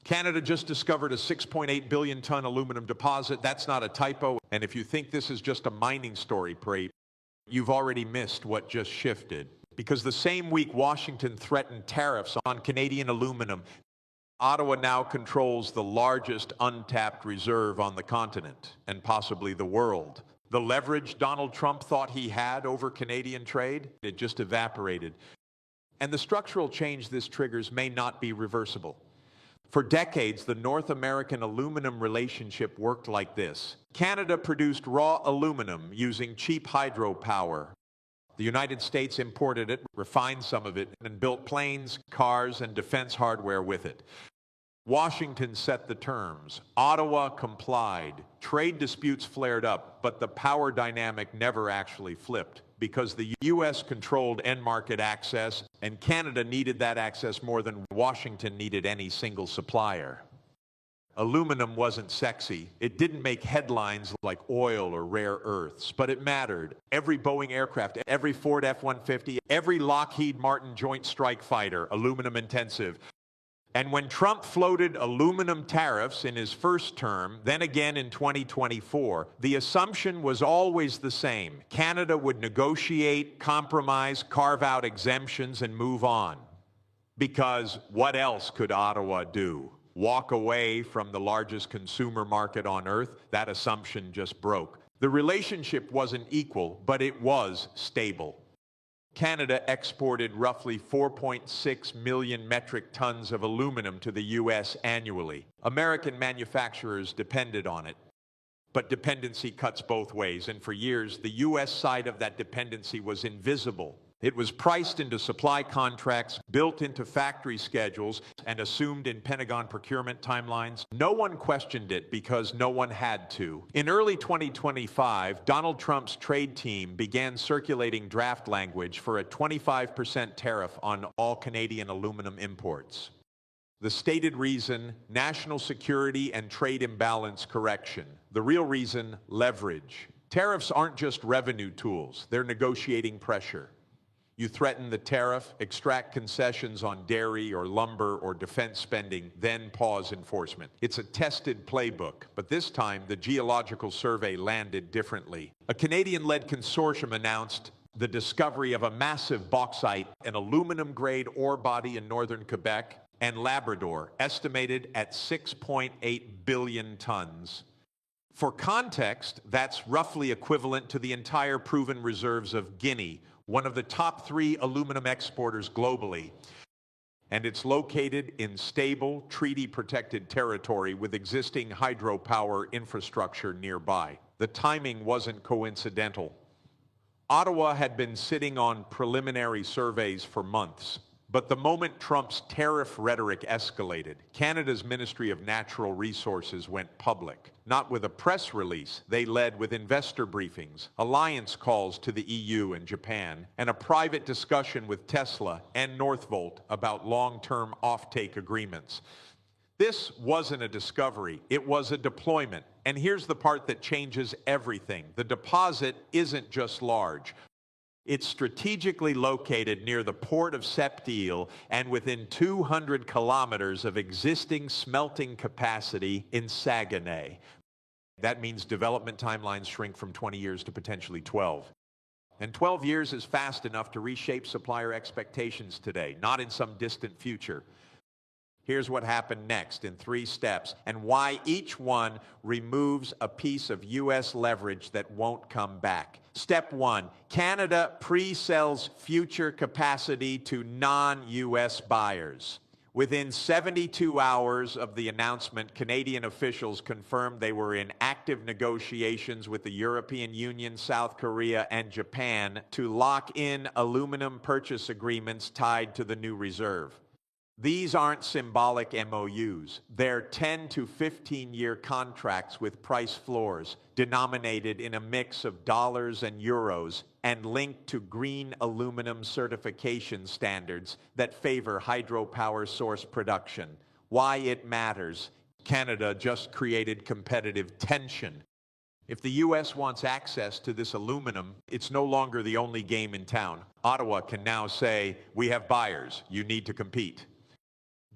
Canada just discovered a 6.8 billion ton aluminum deposit. That's not a typo. And if you think this is just a mining story, Pray, you've already missed what just shifted. Because the same week Washington threatened tariffs on Canadian aluminum, Ottawa now controls the largest untapped reserve on the continent and possibly the world. The leverage Donald Trump thought he had over Canadian trade, it just evaporated. And the structural change this triggers may not be reversible. For decades, the North American aluminum relationship worked like this. Canada produced raw aluminum using cheap hydropower. The United States imported it, refined some of it, and built planes, cars, and defense hardware with it. Washington set the terms. Ottawa complied. Trade disputes flared up, but the power dynamic never actually flipped because the U.S. controlled end market access, and Canada needed that access more than Washington needed any single supplier. Aluminum wasn't sexy. It didn't make headlines like oil or rare earths, but it mattered. Every Boeing aircraft, every Ford F-150, every Lockheed Martin Joint Strike Fighter, aluminum intensive. And when Trump floated aluminum tariffs in his first term, then again in 2024, the assumption was always the same. Canada would negotiate, compromise, carve out exemptions, and move on. Because what else could Ottawa do? Walk away from the largest consumer market on earth? That assumption just broke. The relationship wasn't equal, but it was stable. Canada exported roughly 4.6 million metric tons of aluminum to the U.S. annually. American manufacturers depended on it. But dependency cuts both ways, and for years, the U.S. side of that dependency was invisible. It was priced into supply contracts, built into factory schedules, and assumed in Pentagon procurement timelines. No one questioned it because no one had to. In early 2025, Donald Trump's trade team began circulating draft language for a 25% tariff on all Canadian aluminum imports. The stated reason, national security and trade imbalance correction. The real reason, leverage. Tariffs aren't just revenue tools, they're negotiating pressure. You threaten the tariff, extract concessions on dairy or lumber or defense spending, then pause enforcement. It's a tested playbook, but this time the geological survey landed differently. A Canadian-led consortium announced the discovery of a massive bauxite, an aluminum-grade ore body in northern Quebec and Labrador, estimated at 6.8 billion tons. For context, that's roughly equivalent to the entire proven reserves of Guinea, one of the top 3 aluminum exporters globally. And it's located in stable, treaty-protected territory with existing hydropower infrastructure nearby. The timing wasn't coincidental. Ottawa had been sitting on preliminary surveys for months. But the moment Trump's tariff rhetoric escalated, Canada's Ministry of Natural Resources went public. Not with a press release, they led with investor briefings, alliance calls to the EU and Japan, and a private discussion with Tesla and Northvolt about long-term offtake agreements. This wasn't a discovery, it was a deployment. And here's the part that changes everything. The deposit isn't just large. It's strategically located near the port of Sept-Îles and within 200 kilometers of existing smelting capacity in Saguenay. That means development timelines shrink from 20 years to potentially 12. And 12 years is fast enough to reshape supplier expectations today, not in some distant future. Here's what happened next in 3 steps and why each one removes a piece of U.S. leverage that won't come back. Step 1, Canada pre-sells future capacity to non-U.S. buyers. Within 72 hours of the announcement, Canadian officials confirmed they were in active negotiations with the European Union, South Korea, and Japan to lock in aluminum purchase agreements tied to the new reserve. These aren't symbolic MOUs. They're 10 to 15-year contracts with price floors, denominated in a mix of dollars and euros, and linked to green aluminum certification standards that favor hydropower source production. Why it matters? Canada just created competitive tension. If the U.S. wants access to this aluminum, it's no longer the only game in town. Ottawa can now say, we have buyers, you need to compete.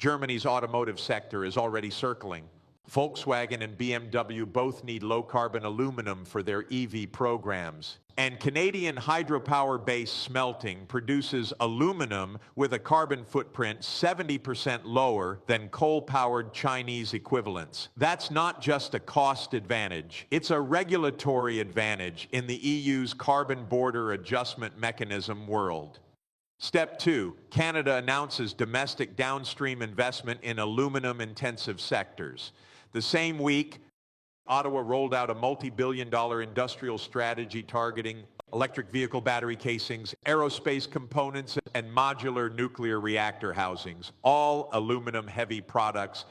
Germany's automotive sector is already circling. Volkswagen and BMW both need low-carbon aluminum for their EV programs. And Canadian hydropower-based smelting produces aluminum with a carbon footprint 70% lower than coal-powered Chinese equivalents. That's not just a cost advantage, it's a regulatory advantage in the EU's carbon border adjustment mechanism world. Step 2, Canada announces domestic downstream investment in aluminum-intensive sectors. The same week, Ottawa rolled out a multi-billion-dollar industrial strategy targeting electric vehicle battery casings, aerospace components, and modular nuclear reactor housings, all aluminum-heavy products.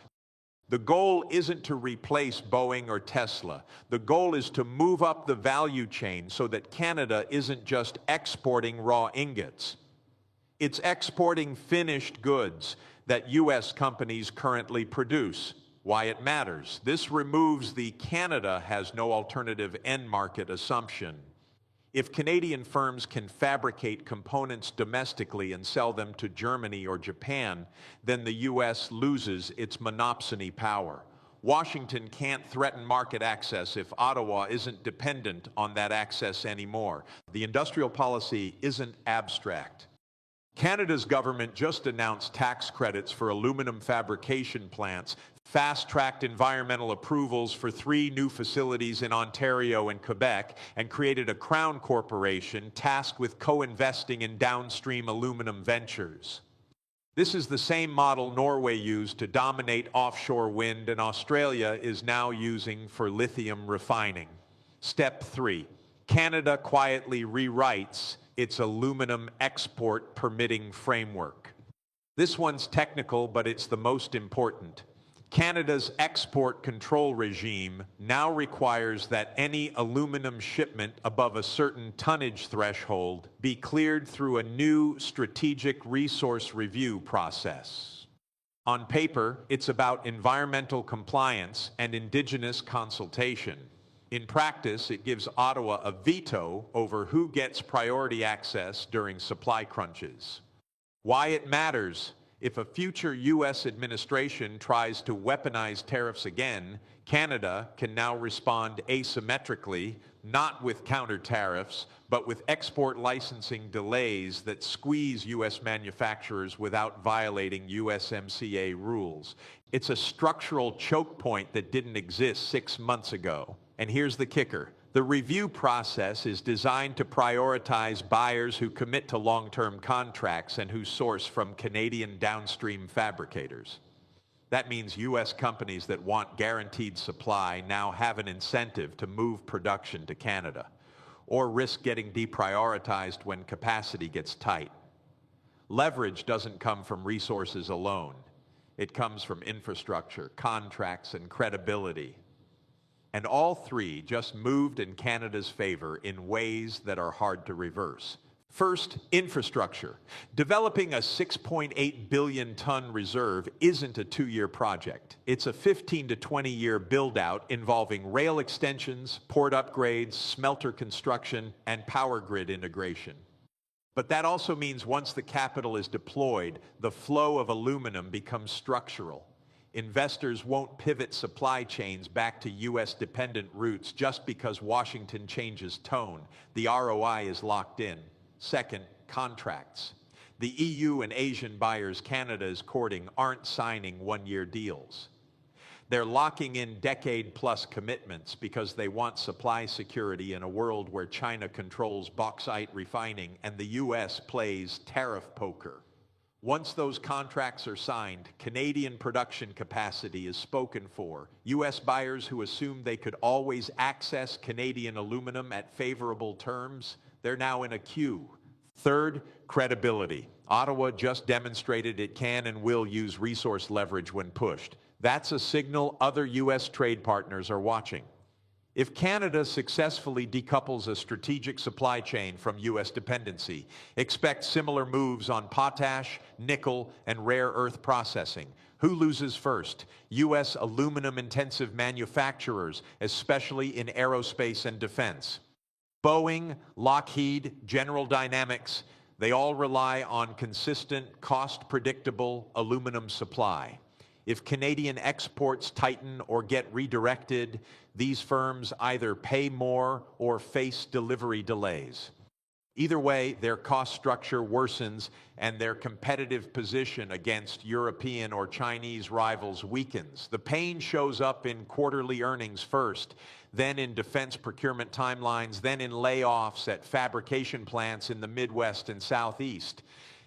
The goal isn't to replace Boeing or Tesla. The goal is to move up the value chain so that Canada isn't just exporting raw ingots. It's exporting finished goods that U.S. companies currently produce. Why it matters. This removes the Canada has no alternative end market assumption. If Canadian firms can fabricate components domestically and sell them to Germany or Japan, then the U.S. loses its monopsony power. Washington can't threaten market access if Ottawa isn't dependent on that access anymore. The industrial policy isn't abstract. Canada's government just announced tax credits for aluminum fabrication plants, fast-tracked environmental approvals for 3 new facilities in Ontario and Quebec, and created a crown corporation tasked with co-investing in downstream aluminum ventures. This is the same model Norway used to dominate offshore wind and Australia is now using for lithium refining. Step 3. Canada quietly rewrites its aluminum export permitting framework. This one's technical, but it's the most important. Canada's export control regime now requires that any aluminum shipment above a certain tonnage threshold be cleared through a new strategic resource review process. On paper, it's about environmental compliance and Indigenous consultation. In practice, it gives Ottawa a veto over who gets priority access during supply crunches. Why it matters: if a future U.S. administration tries to weaponize tariffs again, Canada can now respond asymmetrically, not with counter tariffs, but with export licensing delays that squeeze U.S. manufacturers without violating USMCA rules. It's a structural choke point that didn't exist 6 months ago. And here's the kicker. The review process is designed to prioritize buyers who commit to long-term contracts and who source from Canadian downstream fabricators. That means U.S. companies that want guaranteed supply now have an incentive to move production to Canada, or risk getting deprioritized when capacity gets tight. Leverage doesn't come from resources alone. It comes from infrastructure, contracts, and credibility. And all 3 just moved in Canada's favor in ways that are hard to reverse. First, infrastructure. Developing a 6.8 billion ton reserve isn't a 2-year project. It's a 15 to 20-year build-out involving rail extensions, port upgrades, smelter construction, and power grid integration. But that also means once the capital is deployed, the flow of aluminum becomes structural. Investors won't pivot supply chains back to U.S.-dependent routes just because Washington changes tone. The ROI is locked in. Second, contracts. The EU and Asian buyers Canada is courting aren't signing 1-year deals. They're locking in decade-plus commitments because they want supply security in a world where China controls bauxite refining and the U.S. plays tariff poker. Once those contracts are signed, Canadian production capacity is spoken for. U.S. buyers who assumed they could always access Canadian aluminum at favorable terms, they're now in a queue. Third, credibility. Ottawa just demonstrated it can and will use resource leverage when pushed. That's a signal other U.S. trade partners are watching. If Canada successfully decouples a strategic supply chain from U.S. dependency, expect similar moves on potash, nickel, and rare earth processing. Who loses first? U.S. aluminum-intensive manufacturers, especially in aerospace and defense. Boeing, Lockheed, General Dynamics, They all rely on consistent, cost-predictable aluminum supply. If Canadian exports tighten or get redirected, these firms either pay more or face delivery delays. Either way, their cost structure worsens and their competitive position against European or Chinese rivals weakens. The pain shows up in quarterly earnings first, then in defense procurement timelines, then in layoffs at fabrication plants in the Midwest and Southeast.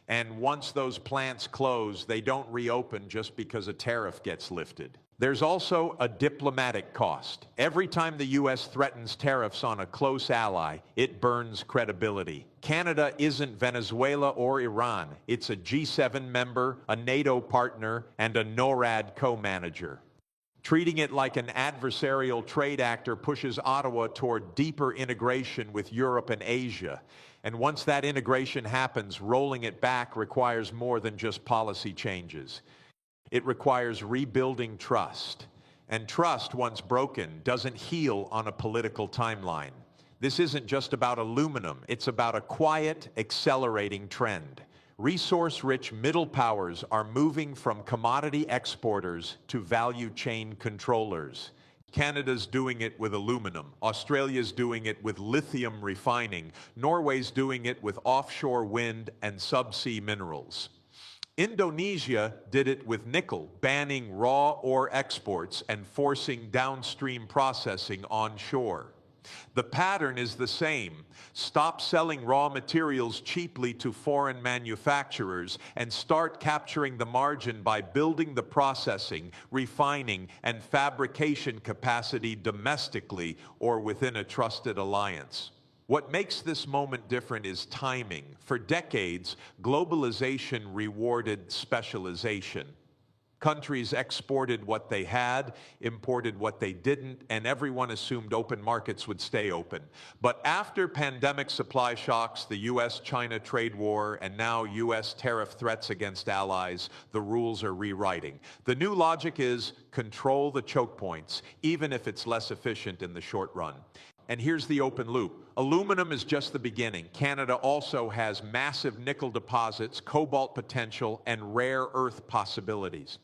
And once those plants close, they don't reopen just because a tariff gets lifted. There's also a diplomatic cost. Every time the U.S. threatens tariffs on a close ally, it burns credibility. Canada isn't Venezuela or Iran. It's a G7 member, a NATO partner, and a NORAD co-manager. Treating it like an adversarial trade actor pushes Ottawa toward deeper integration with Europe and Asia. And once that integration happens, rolling it back requires more than just policy changes. It requires rebuilding trust. And trust, once broken, doesn't heal on a political timeline. This isn't just about aluminum. It's about a quiet, accelerating trend. Resource-rich middle powers are moving from commodity exporters to value chain controllers. Canada's doing it with aluminum. Australia's doing it with lithium refining. Norway's doing it with offshore wind and subsea minerals. Indonesia did it with nickel, banning raw ore exports and forcing downstream processing onshore. The pattern is the same. Stop selling raw materials cheaply to foreign manufacturers and start capturing the margin by building the processing, refining, and fabrication capacity domestically or within a trusted alliance. What makes this moment different is timing. For decades, globalization rewarded specialization. Countries exported what they had, imported what they didn't, and everyone assumed open markets would stay open. But after pandemic supply shocks, the U.S.-China trade war, and now U.S. tariff threats against allies, the rules are rewriting. The new logic is control the choke points, even if it's less efficient in the short run. And here's the open loop. Aluminum is just the beginning. Canada also has massive nickel deposits, cobalt potential, and rare earth possibilities.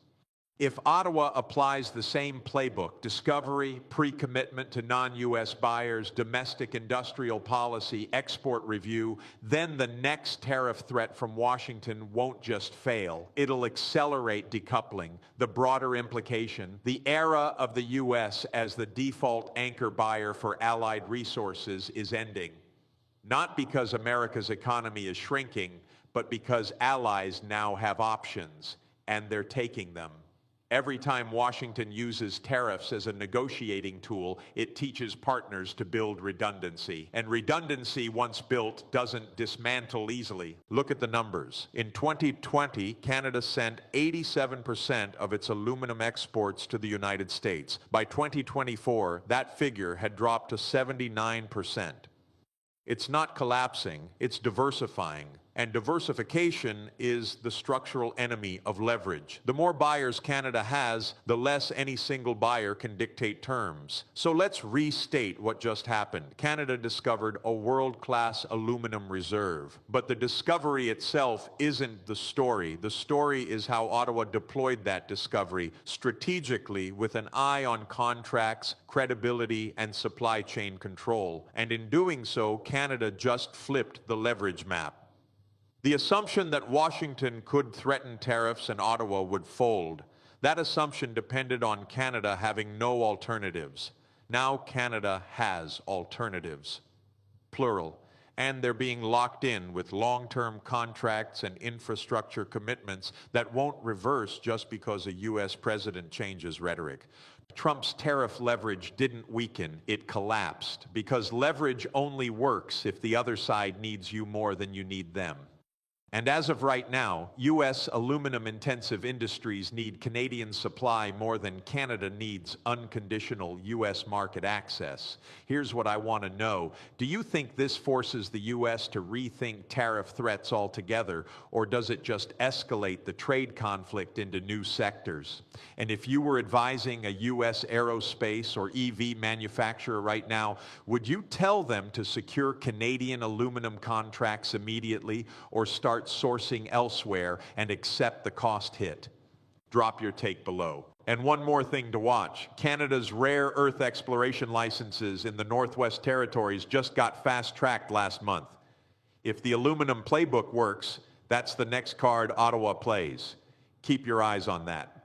If Ottawa applies the same playbook, discovery, pre-commitment to non-U.S. buyers, domestic industrial policy, export review, then the next tariff threat from Washington won't just fail. It'll accelerate decoupling. The broader implication, the era of the U.S. as the default anchor buyer for allied resources is ending. Not because America's economy is shrinking, but because allies now have options, and they're taking them. Every time Washington uses tariffs as a negotiating tool, it teaches partners to build redundancy. And redundancy, once built, doesn't dismantle easily. Look at the numbers. In 2020, Canada sent 87% of its aluminum exports to the United States. By 2024, that figure had dropped to 79%. It's not collapsing, it's diversifying. And diversification is the structural enemy of leverage. The more buyers Canada has, the less any single buyer can dictate terms. So let's restate what just happened. Canada discovered a world-class aluminum reserve. But the discovery itself isn't the story. The story is how Ottawa deployed that discovery strategically with an eye on contracts, credibility, and supply chain control. And in doing so, Canada just flipped the leverage map. The assumption that Washington could threaten tariffs and Ottawa would fold, that assumption depended on Canada having no alternatives. Now Canada has alternatives, plural, and they're being locked in with long-term contracts and infrastructure commitments that won't reverse just because a U.S. president changes rhetoric. Trump's tariff leverage didn't weaken, it collapsed, because leverage only works if the other side needs you more than you need them. And as of right now, U.S. aluminum-intensive industries need Canadian supply more than Canada needs unconditional U.S. market access. Here's what I want to know. Do you think this forces the U.S. to rethink tariff threats altogether, or does it just escalate the trade conflict into new sectors? And if you were advising a U.S. aerospace or EV manufacturer right now, would you tell them to secure Canadian aluminum contracts immediately, or start sourcing elsewhere and accept the cost hit? Drop your take below. And one more thing to watch. Canada's rare earth exploration licenses in the Northwest Territories just got fast-tracked last month. If the aluminum playbook works, that's the next card Ottawa plays. Keep your eyes on that.